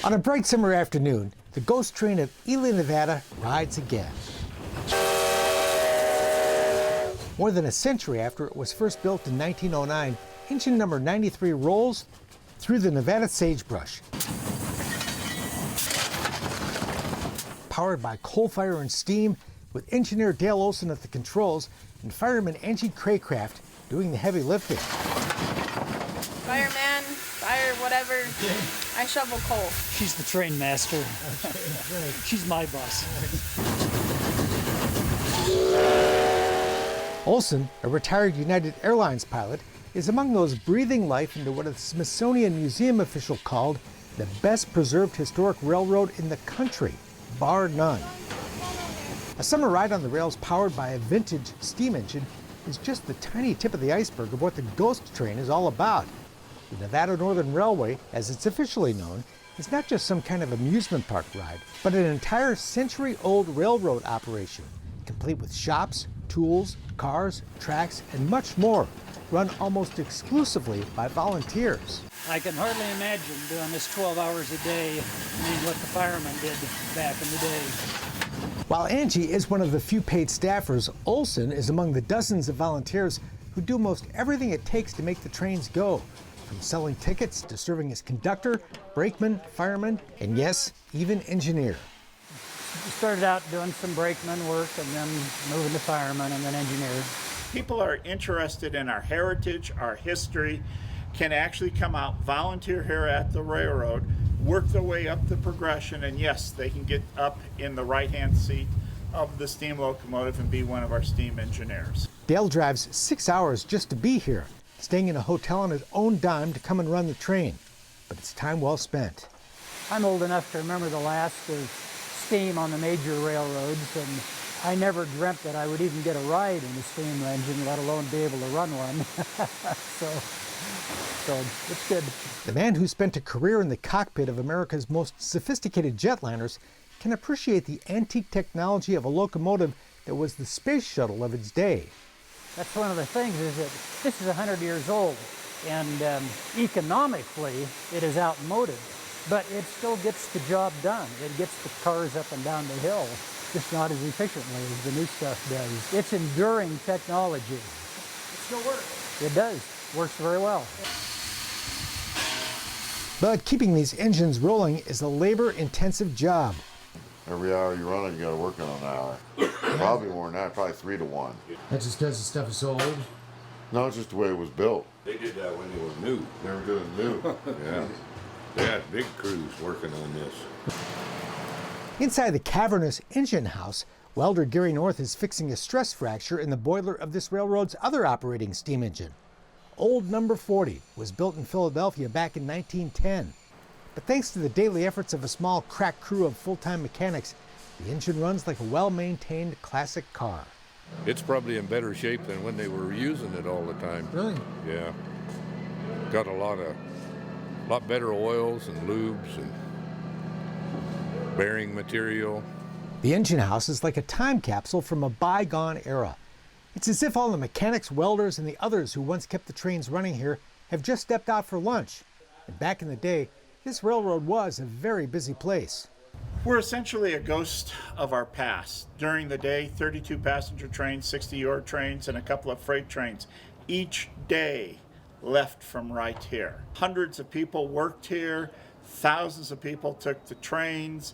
On a bright summer afternoon, the ghost train of Ely, Nevada rides again. More than a century after it was first built in 1909, engine number 93 rolls through the Nevada sagebrush. Powered by coal fire and steam, with engineer Dale Olson at the controls and fireman Angie Craycraft doing the heavy lifting. Fireman, fire, whatever. I shovel coal. She's the train master. She's my boss. Olson, a retired United Airlines pilot, is among those breathing life into what a Smithsonian Museum official called the best preserved historic railroad in the country, bar none. A summer ride on the rails powered by a vintage steam engine is just the tiny tip of the iceberg of what the ghost train is all about. The Nevada Northern Railway, as it's officially known, is not just some kind of amusement park ride, but an entire century-old railroad operation, complete with shops, tools, cars, tracks, and much more, run almost exclusively by volunteers. I can hardly imagine doing this 12 hours a day. I mean, what the firemen did back in the day. While Angie is one of the few paid staffers, Olson is among the dozens of volunteers who do most everything it takes to make the trains go, from selling tickets to serving as conductor, brakeman, fireman, and yes, even engineer. We started out doing some brakeman work and then moving to fireman and then engineer. People are interested in our heritage, our history, can actually come out, volunteer here at the railroad, work their way up the progression, and yes, they can get up in the right-hand seat of the steam locomotive and be one of our steam engineers. Dale drives 6 hours just to be here, staying in a hotel on his own dime to come and run the train. But it's time well spent. I'm old enough to remember the last of steam on the major railroads, and I never dreamt that I would even get a ride in a steam engine, let alone be able to run one. so it's good. The man who spent a career in the cockpit of America's most sophisticated jetliners can appreciate the antique technology of a locomotive that was the space shuttle of its day. That's one of the things, is that this is 100 years old, and economically it is outmoded, but it still gets the job done. It gets the cars up and down the hill, just not as efficiently as the new stuff does. It's enduring technology. It still works. It does. Works very well. But keeping these engines rolling is a labor-intensive job. Every hour you run it, you got to work on an hour. Probably more than that, probably 3 to 1. That's just because the stuff is so old? No, it's just the way it was built. They did that when it was new. They were doing it new. Yeah. They had big crews working on this. Inside the cavernous engine house, welder Gary North is fixing a stress fracture in the boiler of this railroad's other operating steam engine. Old number 40 was built in Philadelphia back in 1910. But thanks to the daily efforts of a small crack crew of full-time mechanics, the engine runs like a well-maintained classic car. It's probably in better shape than when they were using it all the time. Really? Yeah. Got a lot better oils and lubes and bearing material. The engine house is like a time capsule from a bygone era. It's as if all the mechanics, welders, and the others who once kept the trains running here have just stepped out for lunch. And back in the day, this railroad was a very busy place. We're essentially a ghost of our past. During the day, 32 passenger trains, 60 ore trains, and a couple of freight trains each day left from right here. Hundreds of people worked here, thousands of people took the trains.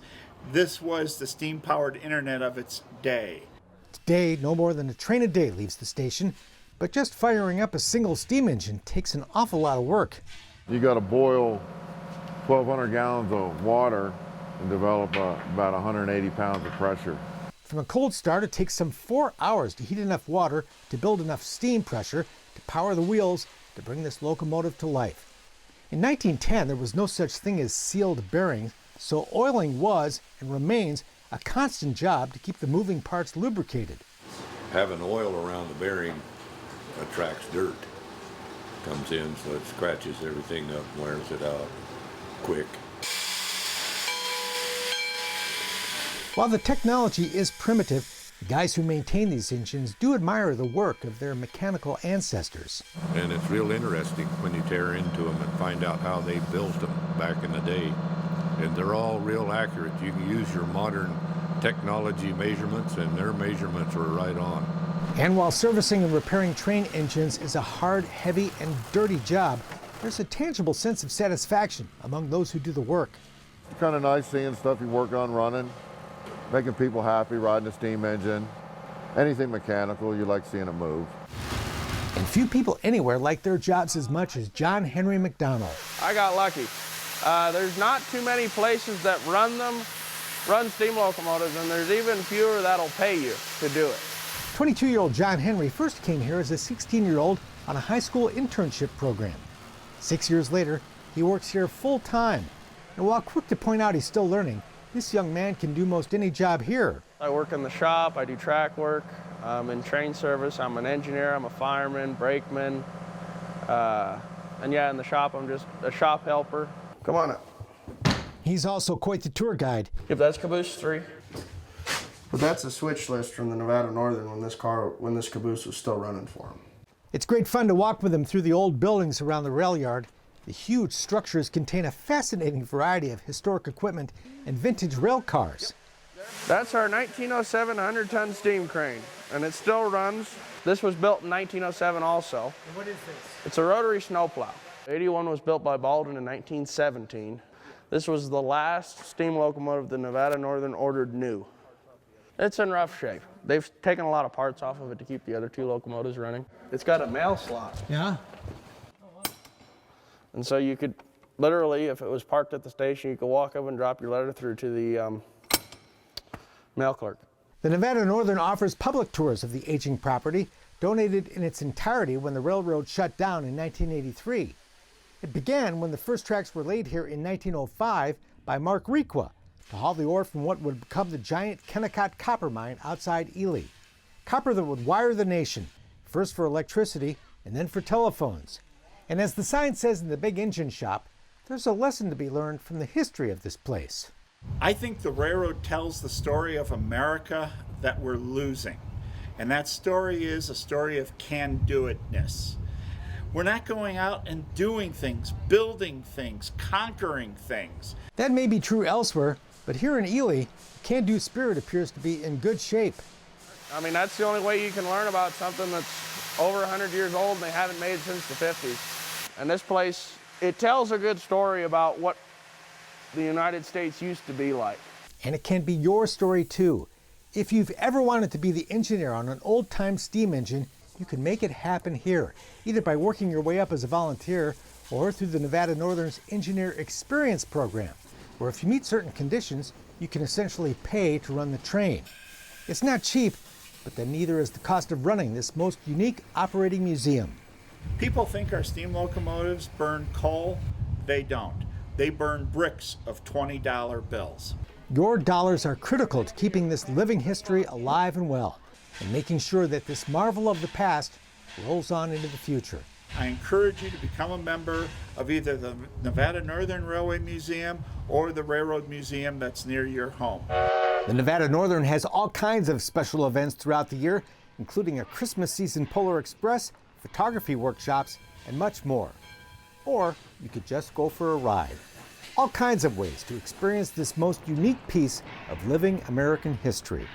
This was the steam-powered internet of its day. Today, no more than a train a day leaves the station, but just firing up a single steam engine takes an awful lot of work. You got to boil 1,200 gallons of water and develop about 180 pounds of pressure. From a cold start, it takes some 4 hours to heat enough water to build enough steam pressure to power the wheels to bring this locomotive to life. In 1910, there was no such thing as sealed bearings, so oiling was and remains a constant job to keep the moving parts lubricated. Having oil around the bearing attracts dirt. Comes in, so it scratches everything up and wears it out quick. While the technology is primitive, the guys who maintain these engines do admire the work of their mechanical ancestors. And it's real interesting when you tear into them and find out how they built them back in the day. and they're all real accurate. You can use your modern technology measurements, and their measurements are right on. And while servicing and repairing train engines is a hard, heavy, and dirty job, there's a tangible sense of satisfaction among those who do the work. It's kind of nice seeing stuff you work on running, making people happy, riding a steam engine. Anything mechanical, you like seeing it move. And few people anywhere like their jobs as much as John Henry McDonald. I got lucky. There's not too many places that run steam locomotives, and there's even fewer that'll pay you to do it. 22-year-old John Henry first came here as a 16-year-old on a high school internship program. 6 years later, he works here full-time. And while quick to point out he's still learning, this young man can do most any job here. I work in the shop, I do track work, I'm in train service, I'm an engineer, I'm a fireman, brakeman, and yeah, in the shop I'm just a shop helper. Come on up. He's also quite the tour guide. If that's caboose 3. But that's a switch list from the Nevada Northern when this caboose was still running for him. It's great fun to walk with him through the old buildings around the rail yard. The huge structures contain a fascinating variety of historic equipment and vintage rail cars. That's our 1907 100-ton steam crane, and it still runs. This was built in 1907 also. And what is this? It's a rotary snowplow. 81 was built by Baldwin in 1917. This was the last steam locomotive the Nevada Northern ordered new. It's in rough shape. They've taken a lot of parts off of it to keep the other 2 locomotives running. It's got a mail slot. Yeah? And so you could literally, if it was parked at the station, you could walk up and drop your letter through to the mail clerk. The Nevada Northern offers public tours of the aging property, donated in its entirety when the railroad shut down in 1983. It began when the first tracks were laid here in 1905 by Mark Requa to haul the ore from what would become the giant Kennecott copper mine outside Ely. Copper that would wire the nation, first for electricity and then for telephones. And as the sign says in the big engine shop, there's a lesson to be learned from the history of this place. I think the railroad tells the story of America that we're losing. And that story is a story of can-do-itness. We're not going out and doing things, building things, conquering things. That may be true elsewhere, but here in Ely, the can-do spirit appears to be in good shape. I mean, that's the only way you can learn about something that's over 100 years old and they haven't made since the 50s. And this place, it tells a good story about what the United States used to be like. And it can be your story too. If you've ever wanted to be the engineer on an old-time steam engine, you can make it happen here, either by working your way up as a volunteer or through the Nevada Northern's Engineer Experience Program, where if you meet certain conditions, you can essentially pay to run the train. It's not cheap, but then neither is the cost of running this most unique operating museum. People think our steam locomotives burn coal. They don't. They burn bricks of $20 bills. Your dollars are critical to keeping this living history alive and well, and making sure that this marvel of the past rolls on into the future. I encourage you to become a member of either the Nevada Northern Railway Museum or the Railroad Museum that's near your home. The Nevada Northern has all kinds of special events throughout the year, including a Christmas season Polar Express, photography workshops, and much more. Or you could just go for a ride. All kinds of ways to experience this most unique piece of living American history.